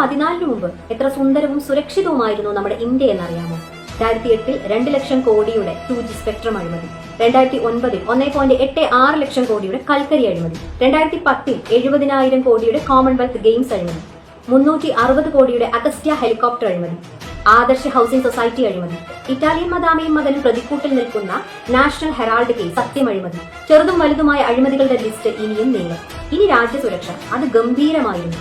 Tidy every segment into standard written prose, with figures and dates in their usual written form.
2014 മുമ്പ് എത്ര സുന്ദരവും സുരക്ഷിതവുമായിരുന്നു നമ്മുടെ ഇന്ത്യ എന്നറിയാമോ? 2008 2 ലക്ഷം കോടിയുടെ 2G സ്പെക്ട്രം അഴിമതി, 2009 1.86 ലക്ഷം കോടിയുടെ കൽക്കരി അഴിമതി, 2010 70,000 കോടിയുടെ കോമൺവെൽത്ത് ഗെയിംസ് അഴിമതി, 360 കോടിയുടെ അഗസ്റ്റ്യ ഹെലികോപ്റ്റർ അഴിമതി, ആദർശ് ഹൗസിംഗ് സൊസൈറ്റി അഴിമതി, ഇറ്റാലിയൻ മദാമയും മകനും പ്രതിക്കൂട്ടിൽ നിൽക്കുന്ന നാഷണൽ ഹെറാൾഡ് കേസ് സത്യം അഴിമതി, ചെറുതും വലുതുമായ അഴിമതികളുടെ ലിസ്റ്റ് ഇനിയും നീളും. ഇനി രാജ്യസുരക്ഷ, അത് ഗംഭീരമായിരുന്നു.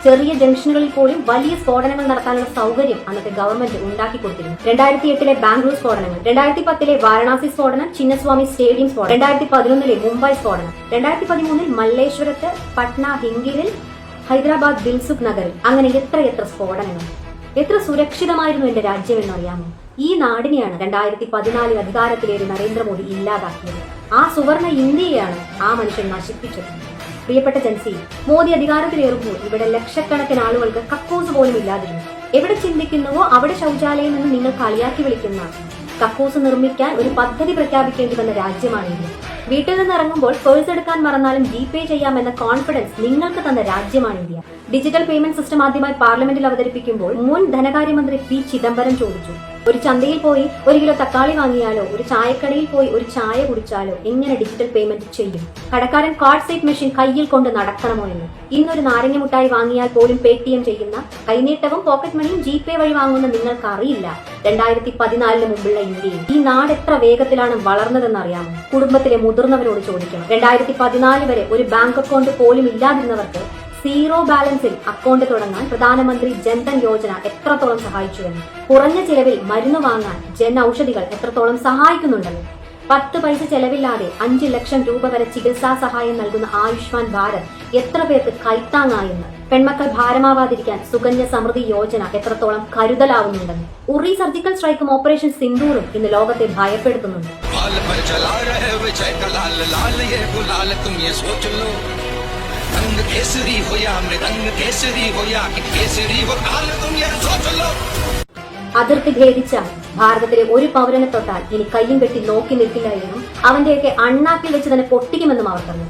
ചെറിയ ജംഗ്ഷനുകളിൽ പോലും വലിയ സ്ഫോടനങ്ങൾ നടത്താനുള്ള സൗകര്യം അന്നത്തെ ഗവൺമെന്റ് ഉണ്ടാക്കി കൊടുത്തിരുന്നു. 2008 ബാംഗ്ലൂർ സ്ഫോടനങ്ങൾ, 2010 വാരണാസി സ്ഫോടനം, ചിന്നസ്വാമി സ്റ്റേഡിയം സ്ഫോടനം, 2011 മുംബൈ സ്ഫോടനം, 2013 മല്ലേശ്വരത്ത്, പട്ന ഹിംഗിലിൽ, ഹൈദരാബാദ് ദിൽസുഖ് നഗറിൽ, അങ്ങനെ എത്ര സ്ഫോടനങ്ങൾ. എത്ര സുരക്ഷിതമായിരുന്നു എന്റെ രാജ്യം എന്നറിയാമോ? ഈ നാടിനെയാണ് 2014 അധികാരത്തിലേറി നരേന്ദ്രമോദി ഇല്ലാതാക്കിയത്. ആ സുവർണ ഇന്ത്യയാണ് ആ മനുഷ്യൻ നശിപ്പിച്ചത്. പ്രിയപ്പെട്ട ജൻസി, മോദി അധികാരത്തിലേറുമ്പോൾ ഇവിടെ ലക്ഷക്കണക്കിന് ആളുകൾക്ക് കക്കൂസ് പോലും ഇല്ലാതിരുന്നു. എവിടെ ചിന്തിക്കുന്നുവോ അവിടെ ശൗചാലയം എന്ന് നിങ്ങൾ കളിയാക്കി വിളിക്കുന്ന കക്കൂസ് നിർമ്മിക്കാൻ ഒരു പദ്ധതി പ്രഖ്യാപിക്കേണ്ടി വന്ന രാജ്യമാണ് ഇന്ത്യ. വീട്ടിൽ നിന്ന് ഇറങ്ങുമ്പോൾ പേഴ്സ് എടുക്കാൻ മറന്നാലും ജിപേ ചെയ്യാമെന്ന കോൺഫിഡൻസ് നിങ്ങൾക്ക് തന്ന രാജ്യമാണ് ഇന്ത്യ. ഡിജിറ്റൽ പേയ്മെന്റ് സിസ്റ്റം ആദ്യമായി പാർലമെന്റിൽ അവതരിപ്പിക്കുമ്പോൾ മുൻ ധനകാര്യമന്ത്രി പി ചിദംബരം ചോദിച്ചു, ഒരു ചന്തയിൽ പോയി 1 കിലോ തക്കാളി വാങ്ങിയാലോ ഒരു ചായക്കടയിൽ പോയി ഒരു ചായ കുടിച്ചാലോ എങ്ങനെ ഡിജിറ്റൽ പേയ്മെന്റ് ചെയ്യും? കടക്കാരൻ കാർഡ് സ്വൈപ്പ് മെഷീൻ കയ്യിൽ കൊണ്ട് നടക്കണമോ എന്ന്. ഇന്നൊരു നാരങ്ങ മുട്ടായി വാങ്ങിയാൽ പോലും പേടിഎം ചെയ്യുന്ന, കൈനീട്ടവും പോക്കറ്റ് മണിയും ജിപേ വഴി വാങ്ങുന്ന നിങ്ങൾക്ക് അറിയില്ല 2014 മുമ്പുള്ള ഇന്ത്യയിൽ ഈ നാട് എത്ര വേഗത്തിലാണ് വളർന്നതെന്ന് അറിയാമോ? കുടുംബത്തിലെ മുതിർന്നവരോട് ചോദിക്കണം. 2014 വരെ ഒരു ബാങ്ക് അക്കൗണ്ട് പോലും ഇല്ലാതിരുന്നവർക്ക് സീറോ ബാലൻസിൽ അക്കൗണ്ട് തുടങ്ങാൻ പ്രധാനമന്ത്രി ജൻധൻ യോജന എത്രത്തോളം സഹായിച്ചുവെന്ന്, കുറഞ്ഞ ചിലവിൽ മരുന്ന് വാങ്ങാൻ ജൻ ഔഷധികൾ എത്രത്തോളം സഹായിക്കുന്നുണ്ടെന്ന്, 10 പൈസ ചെലവില്ലാതെ 5 ലക്ഷം രൂപ വരെ ചികിത്സാ സഹായം നൽകുന്ന ആയുഷ്മാൻ ഭാരത് എത്ര പേർക്ക് കൈത്താങ്ങായെന്ന്, പെൺമക്കൾ ഭാരമാവാതിരിക്കാൻ സുകന്യ സമൃദ്ധി യോജന എത്രത്തോളം കരുതലാവുന്നുണ്ടെന്ന്, ഉറി സർജിക്കൽ സ്ട്രൈക്കും ഓപ്പറേഷൻ സിന്ദൂറും ഇന്ന് ലോകത്തെ ഭയപ്പെടുത്തുന്നുണ്ട്. അതിർത്തി ഭേദിച്ചാൽ ഭാരതത്തിലെ ഒരു പൗരനെ തൊട്ടാൽ ഇനി കയ്യും കെട്ടി നോക്കി നിൽക്കില്ല എന്നും അവന്റെയൊക്കെ അണ്ണാക്കിൽ വെച്ച് തന്നെ പൊട്ടിക്കുമെന്നും അവർ പറഞ്ഞു.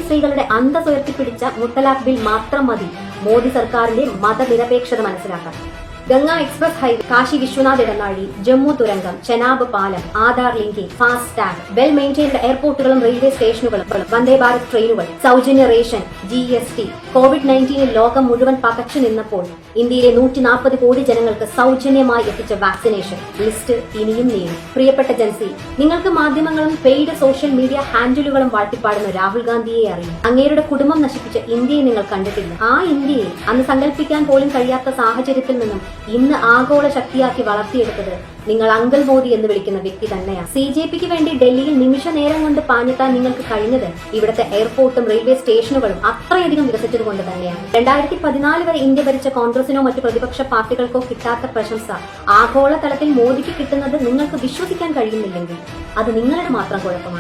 സ്ത്രീകളുടെ അന്തസ് ഉയർത്തിപ്പിടിച്ച മുത്തലാഖ് ബിൽ മാത്രം മതി മോദി സർക്കാരിന്റെ മതനിരപേക്ഷത മനസ്സിലാക്കാൻ. ഗംഗ എക്സ്പ്രസ് ഹൈവേ, കാശി വിശ്വനാഥ് ഇടനാഴി, ജമ്മു തുരങ്കം, ചെനാബ് പാലം, Aadhaar linking, FASTag, well maintained എയർപോർട്ടുകളും റെയിൽവേ സ്റ്റേഷനുകളും, വന്ദേ ഭാരത് ട്രെയിനുകൾ, സൗജന്യ റേഷൻ, GST, COVID-19 ലോകം മുഴുവൻ പകച്ചു നിന്നപ്പോൾ ഇന്ത്യയിലെ 140 കോടി ജനങ്ങൾക്ക് സൗജന്യമായി എത്തിച്ച വാക്സിനേഷൻ ലിസ്റ്റ് ഇനിയും നീളും. പ്രിയപ്പെട്ട ജൻസി, നിങ്ങൾക്ക് മാധ്യമങ്ങളും പെയ്ഡ് സോഷ്യൽ മീഡിയ ഹാൻഡിലുകളും വാഴ്ത്തിപ്പാടുന്ന രാഹുൽ ഗാന്ധിയെ അറിയും. അങ്ങേരുടെ കുടുംബം നശിപ്പിച്ച ഇന്ത്യയെ നിങ്ങൾ കണ്ടിട്ടില്ല. ആ ഇന്ത്യയെ അന്ന് സങ്കല്പിക്കാൻ പോലും കഴിയാത്ത സാഹചര്യത്തിൽ നിന്നും ഇന്ന് ആഗോള ശക്തിയാക്കി വളർത്തിയെടുത്തത് നിങ്ങൾ അങ്കിൾ മോദി എന്ന് വിളിക്കുന്ന വ്യക്തി തന്നെയാണ്. CJPക്ക് വേണ്ടി ഡൽഹിയിൽ നിമിഷ നേരം കൊണ്ട് പാഞ്ഞെത്താൻ നിങ്ങൾക്ക് കഴിഞ്ഞത് ഇവിടുത്തെ എയർപോർട്ടും റെയിൽവേ സ്റ്റേഷനുകളും അത്രയധികം വികസിച്ചത് കൊണ്ട് തന്നെയാണ്. 2014 വരെ ഇന്ത്യ ഭരിച്ച കോൺഗ്രസിനോ മറ്റു പ്രതിപക്ഷ പാർട്ടികൾക്കോ കിട്ടാത്ത പ്രശംസ ആഗോള തലത്തിൽ മോദിക്ക് കിട്ടുന്നത് നിങ്ങൾക്ക് വിശ്വസിക്കാൻ കഴിയുന്നില്ലെങ്കിൽ അത് നിങ്ങളുടെ മാത്രം കുഴപ്പമാണ്.